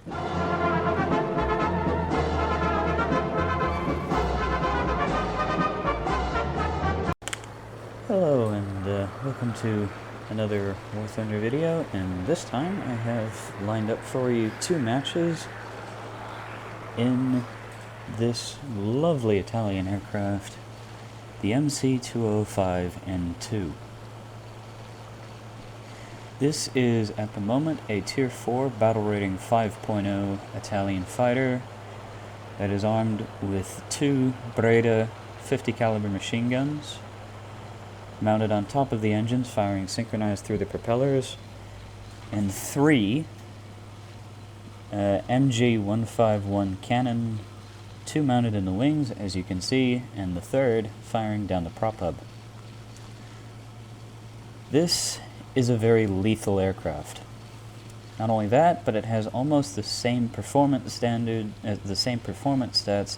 Hello and welcome to another War Thunder video, and this time I have lined up for you two matches in this lovely Italian aircraft, the MC-205N2. This is at the moment a Tier 4 battle rating 5.0 Italian fighter that is armed with two Breda 50 caliber machine guns, mounted on top of the engines, firing synchronized through the propellers, and three MG151 cannon, two mounted in the wings, as you can see, and the third firing down the prop hub. This is a very lethal aircraft. Not only that, but it has almost the same performance stats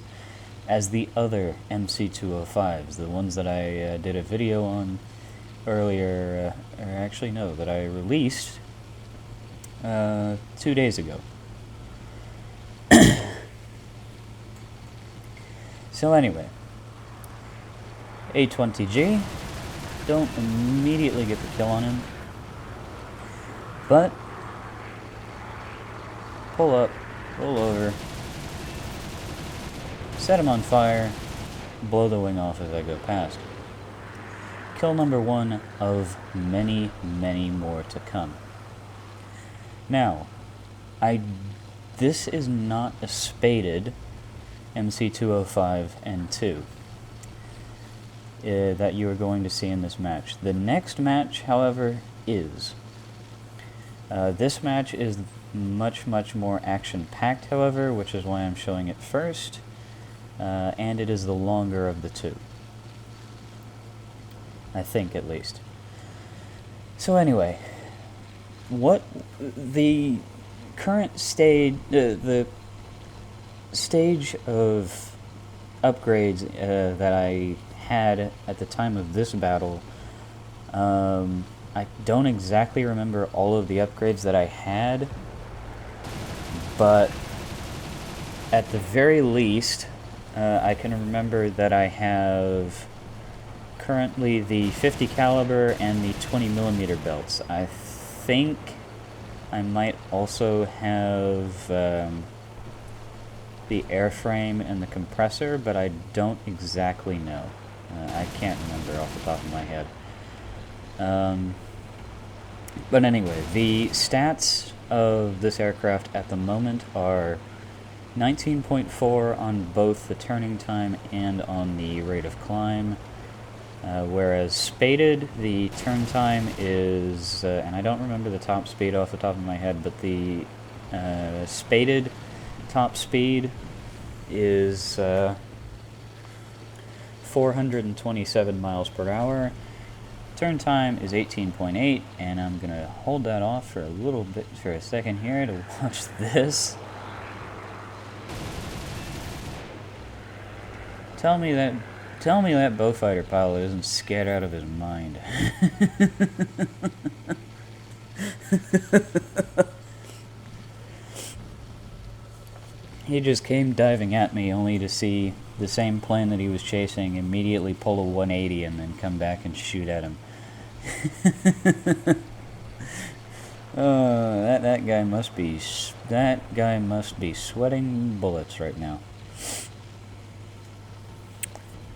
as the other MC-205s, the ones that I did a video on earlier, or actually no, that I released 2 days ago. So anyway, A20G, don't immediately get the kill on him, but pull up, roll over, set him on fire, blow the wing off as I go past. Kill number one of many, many more to come. Now, this is not a spaded MC-205N2 that you are going to see in this match. The next match, however, is. This match is much, much more action-packed, however, which is why I'm showing it first. And it is the longer of the two. I think, at least. So anyway, what the current stage, the stage of upgrades that I had at the time of this battle, I don't exactly remember all of the upgrades that I had, but at the very least, I can remember that I have currently the 50 caliber and the 20 millimeter belts. I think I might also have the airframe and the compressor, but I don't exactly know. I can't remember off the top of my head. But anyway, the stats of this aircraft at the moment are 19.4 on both the turning time and on the rate of climb, whereas spaded, the turn time is, and I don't remember the top speed off the top of my head, but the spaded top speed is 427 miles per hour. Turn time is 18.8, and I'm going to hold that off for a little bit, for a second here, to watch this. Tell me that Beaufighter pilot isn't scared out of his mind. He just came diving at me only to see the same plane that he was chasing immediately pull a 180 and then come back and shoot at him. That guy must be sweating bullets right now.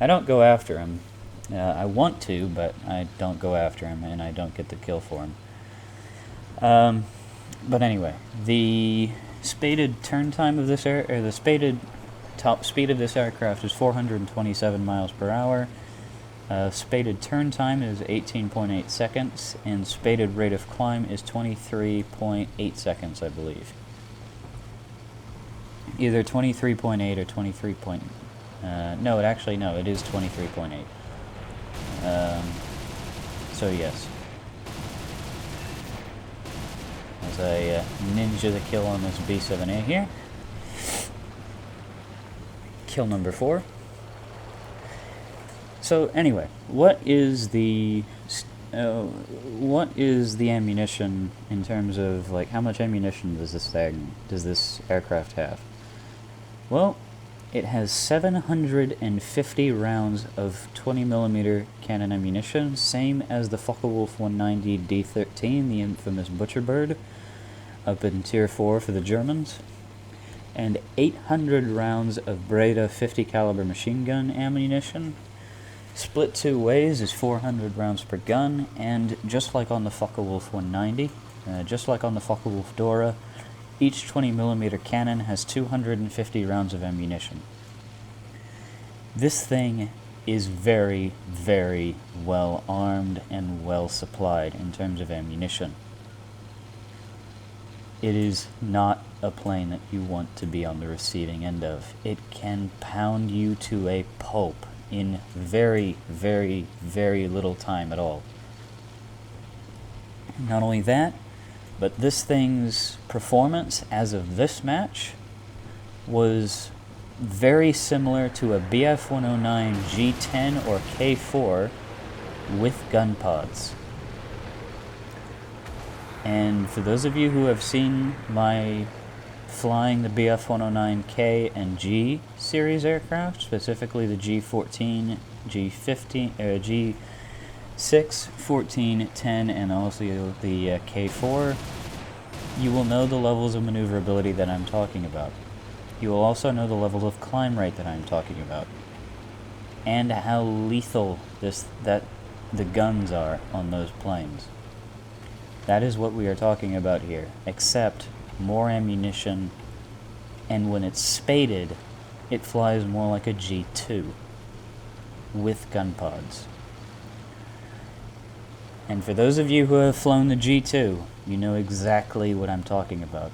I don't go after him. I want to, but I don't go after him, and I don't get the kill for him. But anyway, the spaded turn time of this the spaded top speed of this aircraft is 427 miles per hour. Spaded turn time is 18.8 seconds, and spaded rate of climb is 23.8 seconds, I believe. Either 23.8 or 23. No, it is 23.8. So yes. As I ninja the kill on this B7A here. Kill number 4. So anyway, what is the what is the ammunition in terms of, like, how much ammunition does this aircraft have? Well, it has 750 rounds of 20mm cannon ammunition, same as the Focke-Wulf 190 D13, the infamous Butcher Bird, up in Tier 4 for the Germans, and 800 rounds of Breda 50 caliber machine gun ammunition. Split two ways is 400 rounds per gun, and just like on the Focke-Wulf 190, just like on the Focke-Wulf Dora, each 20mm cannon has 250 rounds of ammunition. This thing is very, very well armed and well supplied in terms of ammunition. It is not a plane that you want to be on the receiving end of. It can pound you to a pulp in very, very, very little time at all. Not only that, but this thing's performance as of this match was very similar to a Bf-109 G10 or K4 with gun pods. And for those of you who have seen my flying the Bf-109K and G series aircraft, specifically the G14, G15, G6, 14, 10, and also the K4, you will know the levels of maneuverability that I'm talking about. You will also know the level of climb rate that I'm talking about, and how lethal the guns are on those planes. That is what we are talking about here, except more ammunition, and when it's spaded, it flies more like a G2 with gun pods. And for those of you who have flown the G2, you know exactly what I'm talking about.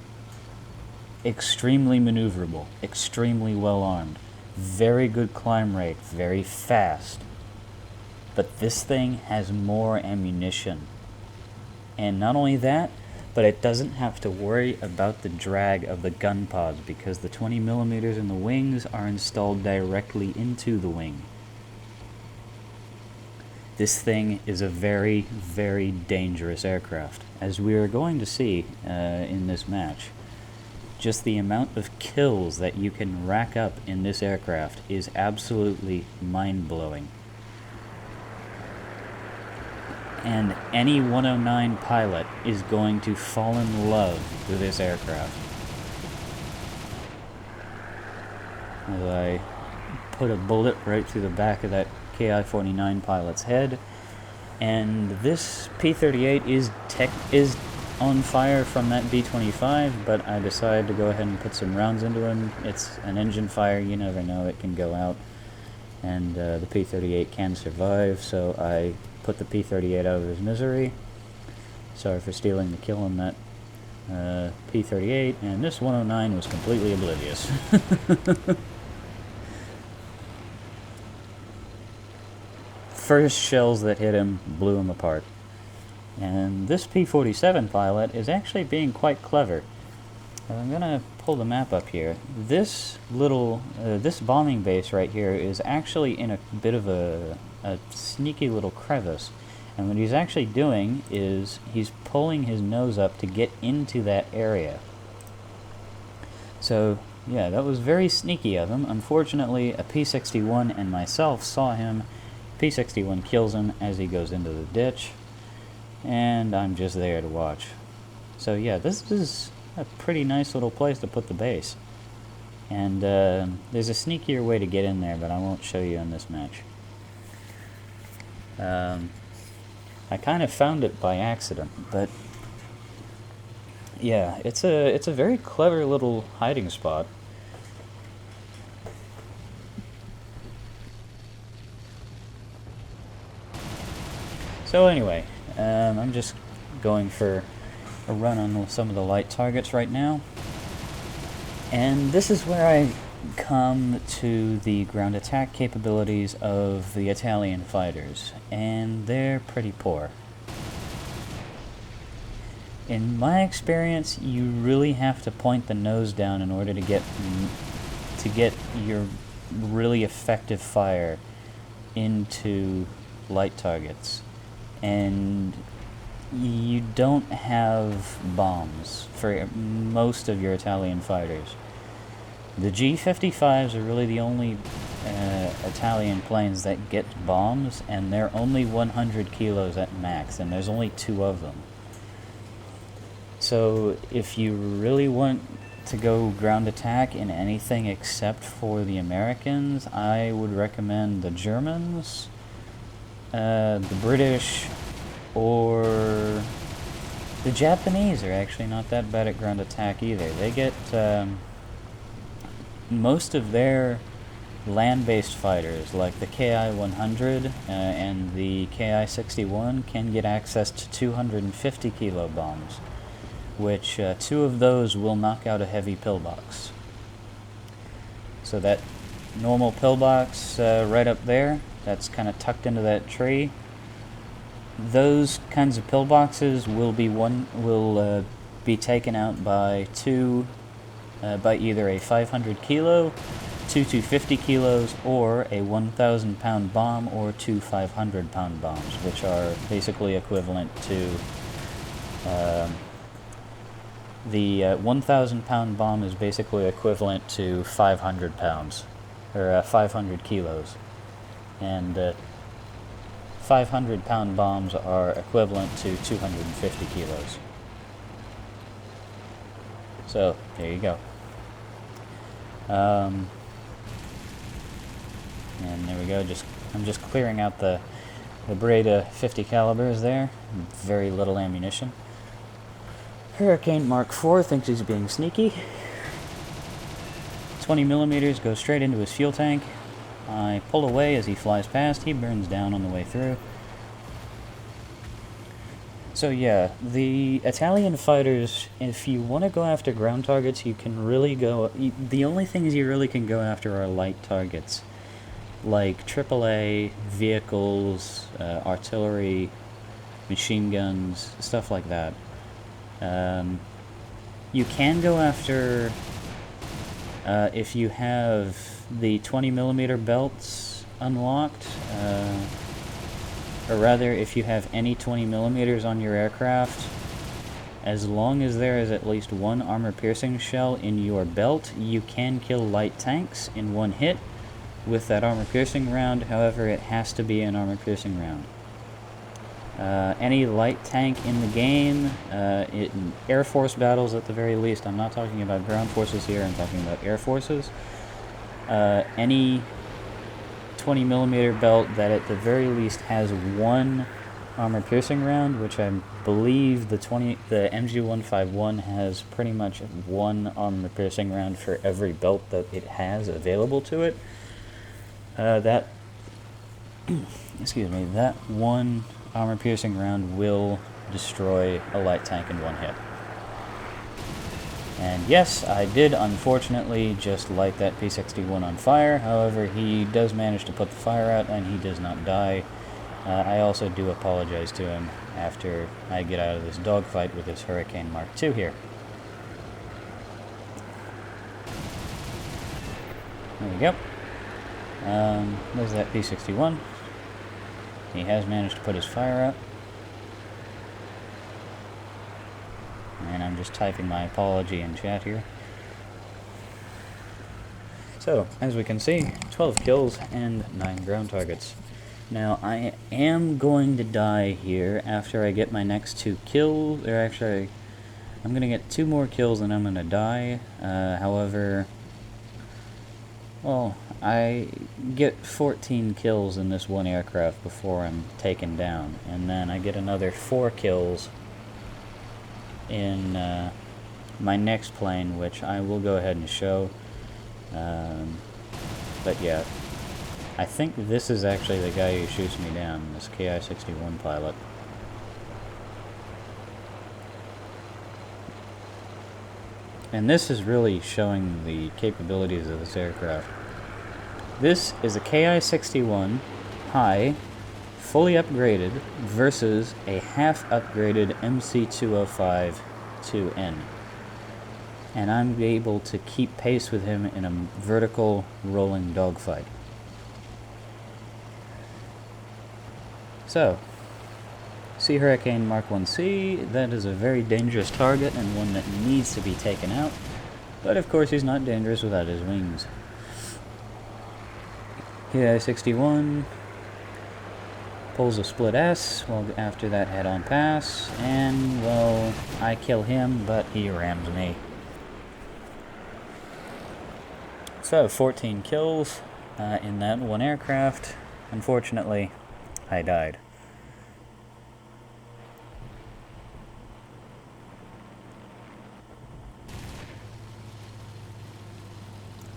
Extremely maneuverable, extremely well armed, very good climb rate, very fast. But this thing has more ammunition. And not only that, but it doesn't have to worry about the drag of the gun pods because the 20mm in the wings are installed directly into the wing. This thing is a very, very dangerous aircraft, as we are going to see in this match. Just the amount of kills that you can rack up in this aircraft is absolutely mind-blowing. And any 109 pilot is going to fall in love with this aircraft. As I put a bullet right through the back of that Ki-49 pilot's head, and this P-38 is on fire from that B-25, but I decided to go ahead and put some rounds into him. It's an engine fire, you never know, it can go out, and the P-38 can survive, so I put the P-38 out of his misery. Sorry for stealing the kill on that P-38, and this 109 was completely oblivious. First shells that hit him blew him apart. And this P-47 pilot is actually being quite clever. I'm gonna pull the map up here. This this bombing base right here is actually in a bit of a sneaky little crevice. And what he's actually doing is he's pulling his nose up to get into that area. So, yeah, that was very sneaky of him. Unfortunately, a P-61 and myself saw him. P-61 kills him as he goes into the ditch, and I'm just there to watch. So yeah, this is a pretty nice little place to put the base. And there's a sneakier way to get in there, but I won't show you in this match. I kind of found it by accident, but yeah, it's a very clever little hiding spot. So anyway, I'm just going for a run on some of the light targets right now. And this is where I come to the ground attack capabilities of the Italian fighters, and they're pretty poor. In my experience, you really have to point the nose down in order to get your really effective fire into light targets. and you don't have bombs for most of your Italian fighters. The G-55s are really the only Italian planes that get bombs, and they're only 100 kilos at max, and there's only 2 of them. So if you really want to go ground attack in anything except for the Americans, I would recommend the Germans, the British, or the Japanese are actually not that bad at ground attack either. They get most of their land-based fighters, like the Ki-100 and the Ki-61, can get access to 250 kilo bombs, which 2 of those will knock out a heavy pillbox. So that normal pillbox right up there, that's kind of tucked into that tree, those kinds of pillboxes will be taken out by either a 500 kilo, 2 250 kilos, or a 1,000 pound bomb, or 2 500 pound bombs, which are basically equivalent to the 1,000 pound bomb is basically equivalent to 500 pounds, or 500 kilos, and 500 pound bombs are equivalent to 250 kilos. So there you go. And there we go. I'm just clearing out the Breda 50 calibers there. Very little ammunition. Hurricane Mark IV thinks he's being sneaky. 20 millimeters goes straight into his fuel tank. I pull away as he flies past. He burns down on the way through. So yeah, the Italian fighters, if you want to go after ground targets, you can really go... The only things you really can go after are light targets, like AAA, vehicles, artillery, machine guns, stuff like that. You can go after... if you have the 20 millimeter belts unlocked, or rather, if you have any 20 millimeters on your aircraft, as long as there is at least 1 armor-piercing shell in your belt, you can kill light tanks in 1 hit with that armor-piercing round. However, it has to be an armor-piercing round. Any light tank in the game, in Air Force battles at the very least, I'm not talking about ground forces here, I'm talking about Air Forces, any 20 millimeter belt that at the very least has 1 armor-piercing round, which I believe the MG151 has pretty much 1 armor-piercing round for every belt that it has available to it. That 1 armor-piercing round will destroy a light tank in 1 hit. And yes, I did unfortunately just light that P-61 on fire. However, he does manage to put the fire out and he does not die. I also do apologize to him after I get out of this dogfight with this Hurricane Mark II here. There we go. There's that P-61. He has managed to put his fire out. And I'm just typing my apology in chat here. So, as we can see, 12 kills and 9 ground targets. Now, I am going to die here after I get my next 2 kills. Or actually, I'm going to get 2 more kills and I'm going to die. However, well, I get 14 kills in this 1 aircraft before I'm taken down. And then I get another 4 kills in my next plane, which I will go ahead and show. But yeah, I think this is actually the guy who shoots me down, this Ki-61 pilot. And this is really showing the capabilities of this aircraft. This is a Ki-61 high, fully upgraded, versus a half-upgraded MC-205-2N. And I'm able to keep pace with him in a vertical rolling dogfight. So, Sea Hurricane Mark 1C, that is a very dangerous target and one that needs to be taken out. But of course he's not dangerous without his wings. KI-61 pulls a split S, well after that head-on pass, and well, I kill him, but he rams me. So 14 kills in that one aircraft. Unfortunately, I died.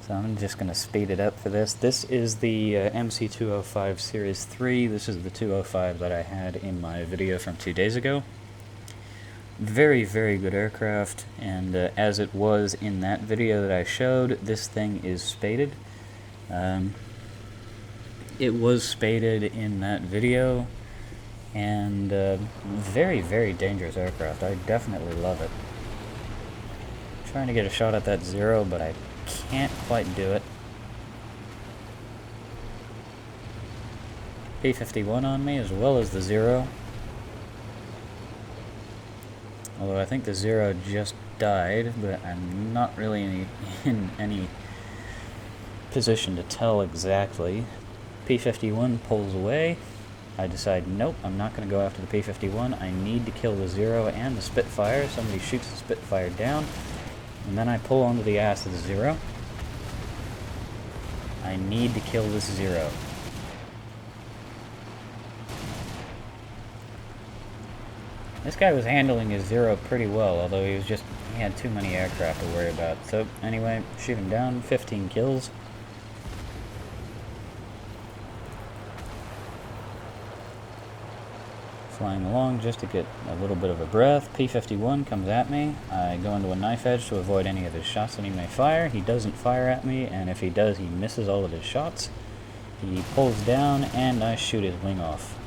So I'm just going to speed it up for this. This is the MC205 Series 3. This is the 205 that I had in my video from 2 days ago. Very, very good aircraft, and as it was in that video that I showed, this thing is spaded. It was spaded in that video, and very, very dangerous aircraft. I definitely love it. Trying to get a shot at that Zero, but I can't quite do it. P-51 on me as well as the Zero. Although I think the Zero just died, but I'm not really in any position to tell exactly. P-51 pulls away. I decide, nope, I'm not going to go after the P-51. I need to kill the Zero and the Spitfire. Somebody shoots the Spitfire down, and then I pull onto the ass of the Zero. I need to kill this Zero. This guy was handling his Zero pretty well, although he had too many aircraft to worry about. So anyway, shoot him down, 15 kills. Flying along just to get a little bit of a breath. P-51 comes at me. I go into a knife edge to avoid any of his shots that he may fire. He doesn't fire at me, and if he does, he misses all of his shots. He pulls down, and I shoot his wing off.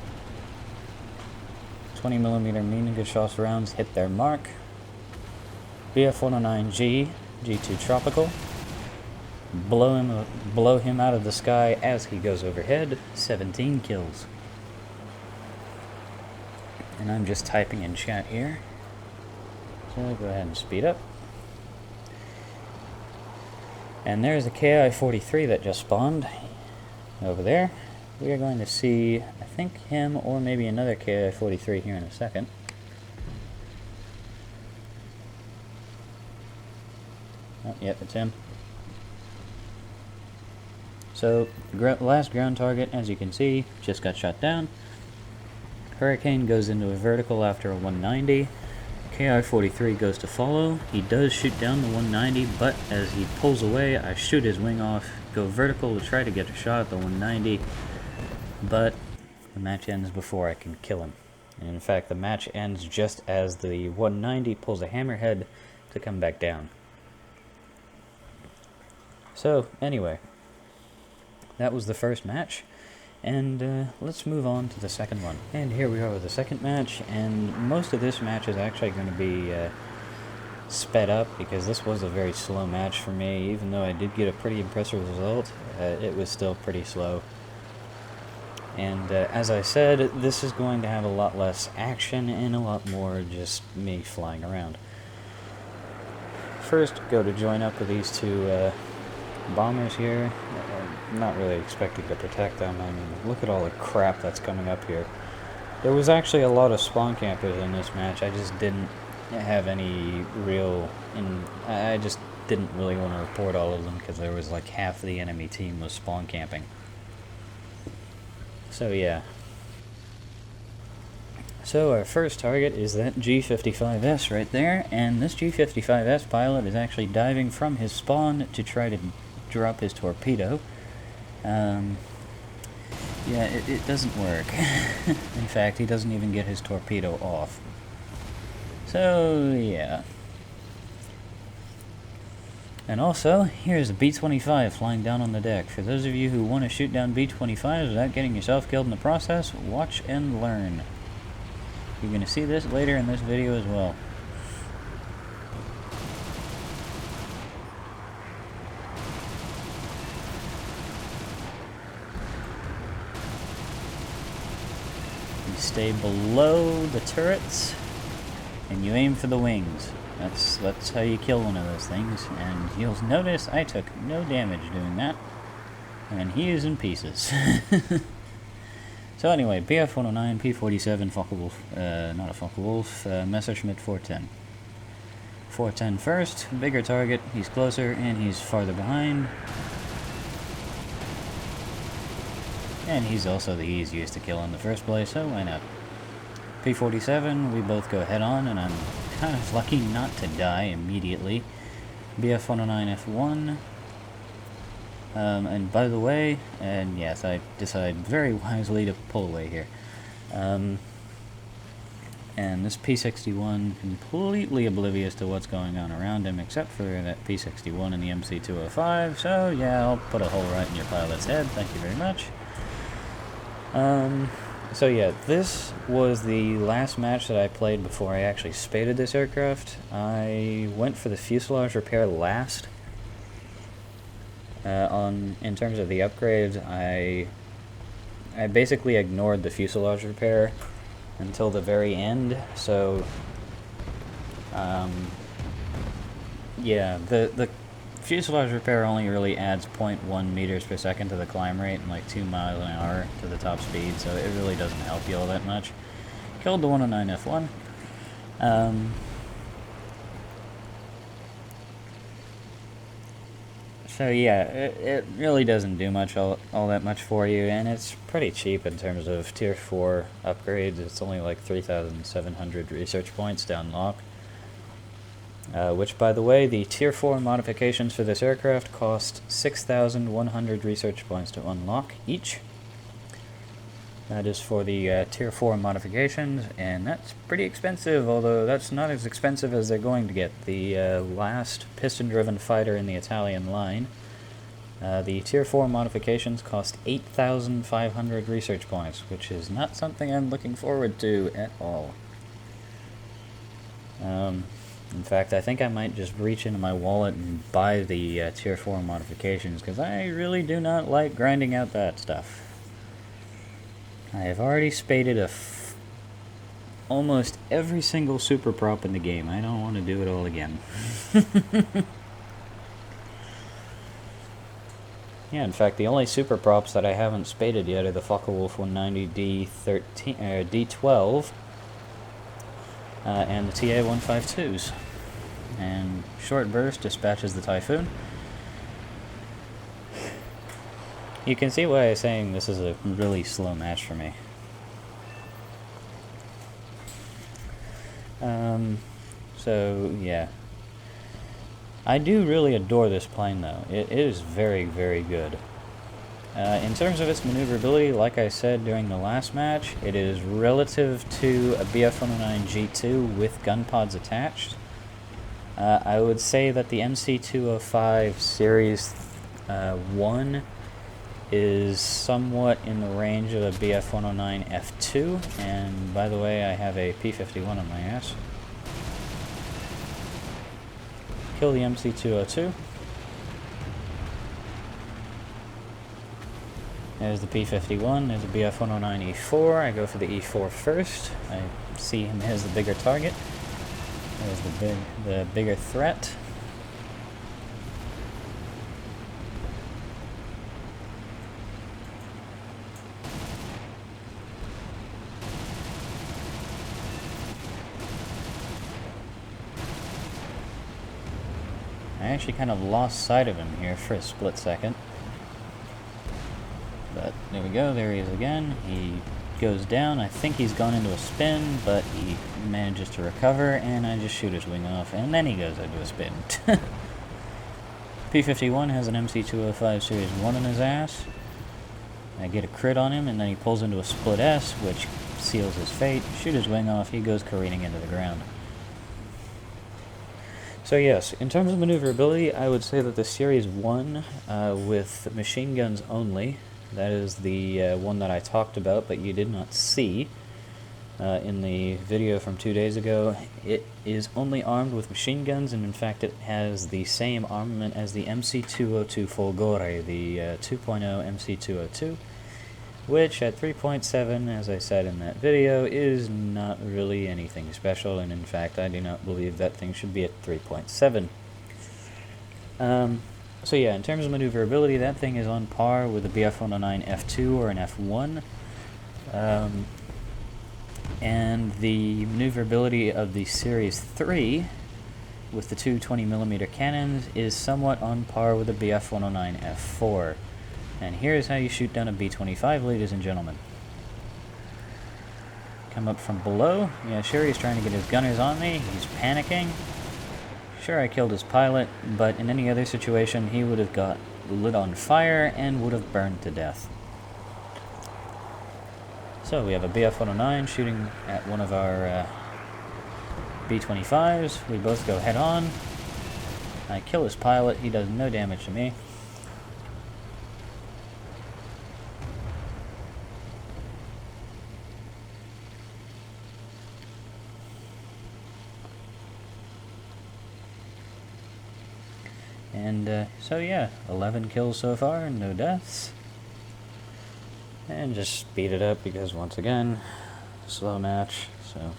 20mm medium exhaust rounds hit their mark. BF-109G, G2 Tropical. Blow him out of the sky as he goes overhead. 17 kills. And I'm just typing in chat here. So go ahead and speed up. And there's a KI-43 that just spawned over there. We are going to see, I think, him or maybe another KI-43 here in a second. Oh, yep, it's him. So, last ground target, as you can see, just got shot down. Hurricane goes into a vertical after a 190. KI-43 goes to follow. He does shoot down the 190, but as he pulls away, I shoot his wing off, go vertical to try to get a shot at the 190. But the match ends before I can kill him. And in fact, the match ends just as the 190 pulls a hammerhead to come back down. So, anyway, that was the first match. And let's move on to the second one. And here we are with the second match, and most of this match is actually going to be sped up because this was a very slow match for me. Even though I did get a pretty impressive result, it was still pretty slow. And as I said, this is going to have a lot less action and a lot more just me flying around. First, go to join up with these two bombers here. I'm not really expecting to protect them. I mean, look at all the crap that's coming up here. There was actually a lot of spawn campers in this match. I just didn't have any real... I just didn't really want to report all of them because there was like half the enemy team was spawn camping. So yeah. So our first target is that G55S right there, and this G55S pilot is actually diving from his spawn to try to drop his torpedo. Yeah, it doesn't work. In fact, he doesn't even get his torpedo off. So, yeah. And also, here's a B-25 flying down on the deck. For those of you who want to shoot down B-25s without getting yourself killed in the process, watch and learn. You're going to see this later in this video as well. You stay below the turrets, and you aim for the wings. That's how you kill one of those things, and you'll notice I took no damage doing that, and he is in pieces. So anyway, BF-109, P-47, Focke-Wulf, not a Focke-Wulf, Messerschmitt 410. 410 first, bigger target, he's closer, and he's farther behind. And he's also the easiest to kill in the first place, so why not? P-47, we both go head on, and I'm kind of lucky not to die immediately. BF-109 F1. And by the way, and yes, I decide very wisely to pull away here. And this P-61 completely oblivious to what's going on around him, except for that P-61 and the MC-205, so yeah, I'll put a hole right in your pilot's head, thank you very much. So yeah, this was the last match that I played before I actually spaded this aircraft. I went for the fuselage repair last. In terms of the upgrades, I basically ignored the fuselage repair until the very end, so yeah, the fuselage repair only really adds 0.1 meters per second to the climb rate and like 2 miles an hour to the top speed, so it really doesn't help you all that much. Killed the 109 F1. So yeah, it really doesn't do much all that much for you, and it's pretty cheap in terms of Tier 4 upgrades. It's only like 3,700 research points to unlock. Which, by the way, the Tier 4 modifications for this aircraft cost 6,100 research points to unlock each. That is for the Tier 4 modifications, and that's pretty expensive, although that's not as expensive as they're going to get. The last piston-driven fighter in the Italian line, the Tier 4 modifications cost 8,500 research points, which is not something I'm looking forward to at all. In fact, I think I might just reach into my wallet and buy the Tier 4 modifications, because I really do not like grinding out that stuff. I have already spaded almost every single super prop in the game. I don't want to do it all again. Yeah, in fact, the only super props that I haven't spaded yet are the Focke-Wulf 190 D12 and the TA-152s. And Short Burst dispatches the Typhoon. You can see why I'm saying this is a really slow match for me. So, yeah. I do really adore this plane, though. It is very, very good. In terms of its maneuverability, like I said during the last match, it is relative to a BF-109 G2 with gun pods attached. I would say that the MC-205 Series 1 is somewhat in the range of a BF-109 F2, and by the way, I have a P-51 on my ass. Kill the MC-202. There's the P-51, there's a BF-109 E4, I go for the E4 first, I see him as the bigger target. There's the bigger threat. I actually kind of lost sight of him here for a split second. But there we go, there he is again. He goes down. I think he's gone into a spin, but he manages to recover, and I just shoot his wing off, and then he goes into a spin. P-51 has an MC-205 Series 1 in his ass. I get a crit on him, and then he pulls into a split S, which seals his fate. Shoot his wing off, he goes careening into the ground. So yes, in terms of maneuverability, I would say that the Series 1 with machine guns only, that is the one that I talked about but you did not see in the video from 2 days ago. It is only armed with machine guns, and in fact it has the same armament as the MC-202 Folgore, the 2.0 MC-202. which at 3.7, as I said in that video, is not really anything special, and in fact I do not believe that thing should be at 3.7. So yeah, in terms of maneuverability, that thing is on par with a Bf-109 F2 or an F1. And the maneuverability of the Series 3 with the two 20mm cannons is somewhat on par with the Bf-109 F4. And here's how you shoot down a B-25, ladies and gentlemen. Come up from below. Yeah, sure, he's trying to get his gunners on me. He's panicking. Sure, I killed his pilot, but in any other situation, he would have got lit on fire and would have burned to death. So we have a Bf-109 shooting at one of our B-25s. We both go head on. I kill his pilot. He does no damage to me. And so yeah, 11 kills so far, no deaths. And just speed it up because once again, slow match, so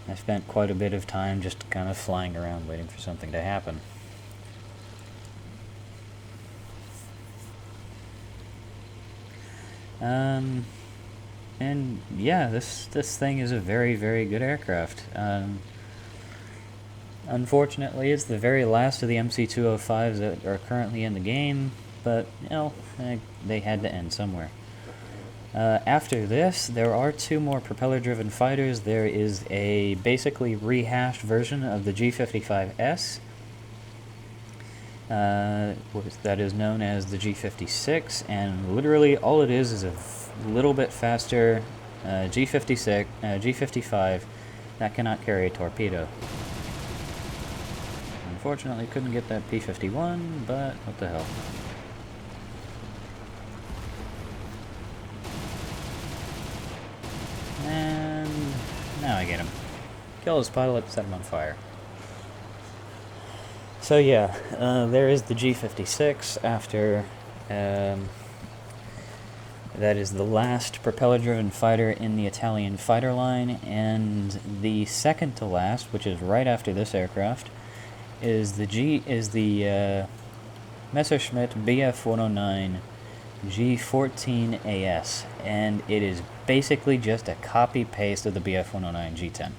I spent quite a bit of time just kind of flying around waiting for something to happen. And yeah, this thing is a very, very good aircraft. Unfortunately, it's the very last of the MC-205s that are currently in the game, but, you know, they had to end somewhere. After this, there are two more propeller-driven fighters. There is a basically rehashed version of the G55S, that is known as the G56, and literally all it is a little bit faster G55 that cannot carry a torpedo. Unfortunately, couldn't get that P-51, but what the hell. And now I get him. Kill his pilot, set him on fire. So yeah, there is the G56 after, that is the last propeller-driven fighter in the Italian fighter line, and the second to last, which is right after this aircraft, is the Messerschmitt Bf-109 G14AS, and it is basically just a copy-paste of the Bf-109 G10.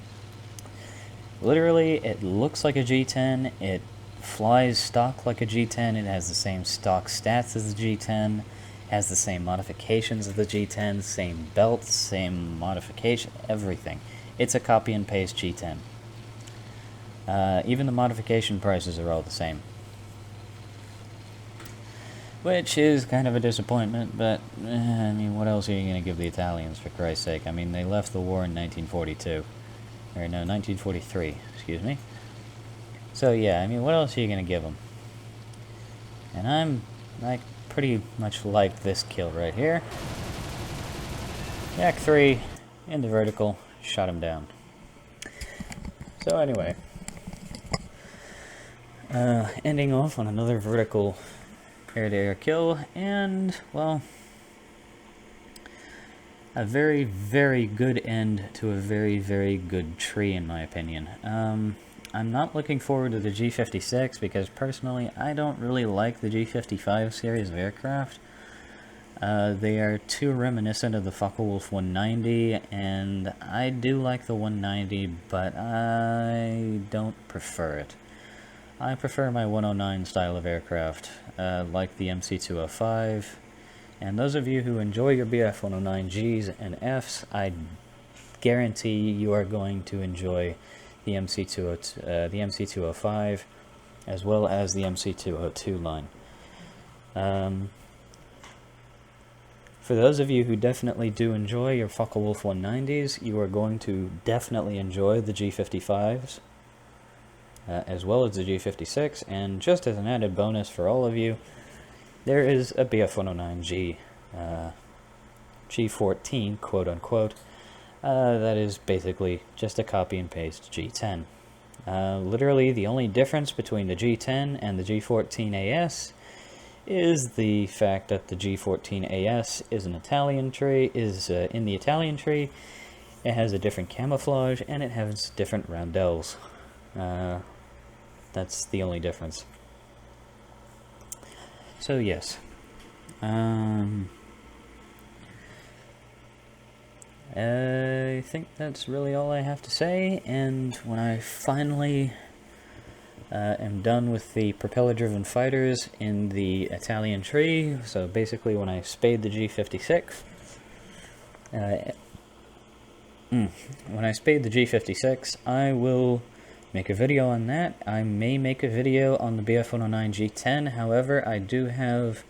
Literally, it looks like a G10, it flies stock like a G10, it has the same stock stats as the G10, has the same modifications as the G10, same belts, same modification, everything. It's a copy and paste G10. Even the modification prices are all the same. Which is kind of a disappointment, but, I mean, what else are you going to give the Italians, for Christ's sake? I mean, they left the war in 1942. Or, no, 1943, excuse me. So, yeah, I mean, what else are you going to give them? And I pretty much like this kill right here. Yak 3, in the vertical, shot him down. So, anyway. Ending off on another vertical air-to-air kill, and, well, a very, very good end to a very, very good tree, in my opinion. I'm not looking forward to the G56, because personally, I don't really like the G55 series of aircraft. They are too reminiscent of the Focke-Wulf 190, and I do like the 190, but I don't prefer it. I prefer my 109 style of aircraft, like the MC-205, and those of you who enjoy your Bf-109Gs and Fs, I guarantee you are going to enjoy the MC-205, as well as the MC-202 line. For those of you who definitely do enjoy your Focke-Wulf 190s, you are going to definitely enjoy the G55s. As well as the G56, and just as an added bonus for all of you, there is a Bf-109G G14, quote-unquote, that is basically just a copy and paste G10. Literally, the only difference between the G10 and the G14AS is the fact that the G14AS is an Italian tree, in the Italian tree. It has a different camouflage, and it has different roundels. That's the only difference. So yes, I think that's really all I have to say, and when I finally am done with the propeller-driven fighters in the Italian tree, so basically when I spade the G56, I will make a video on that. I may make a video on the BF109 G10, however, I do have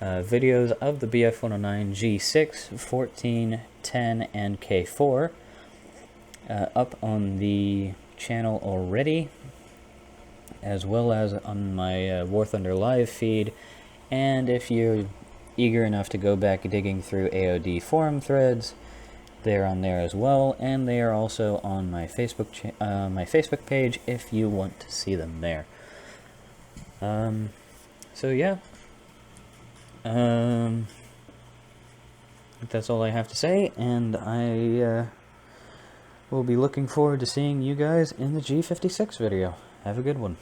videos of the BF109 G6, 14, 10, and K4 up on the channel already, as well as on my War Thunder Live feed. And if you're eager enough to go back digging through AOD forum threads, they're on there as well, and they are also on my Facebook page if you want to see them there. So yeah, that's all I have to say, and I will be looking forward to seeing you guys in the G56 video. Have a good one.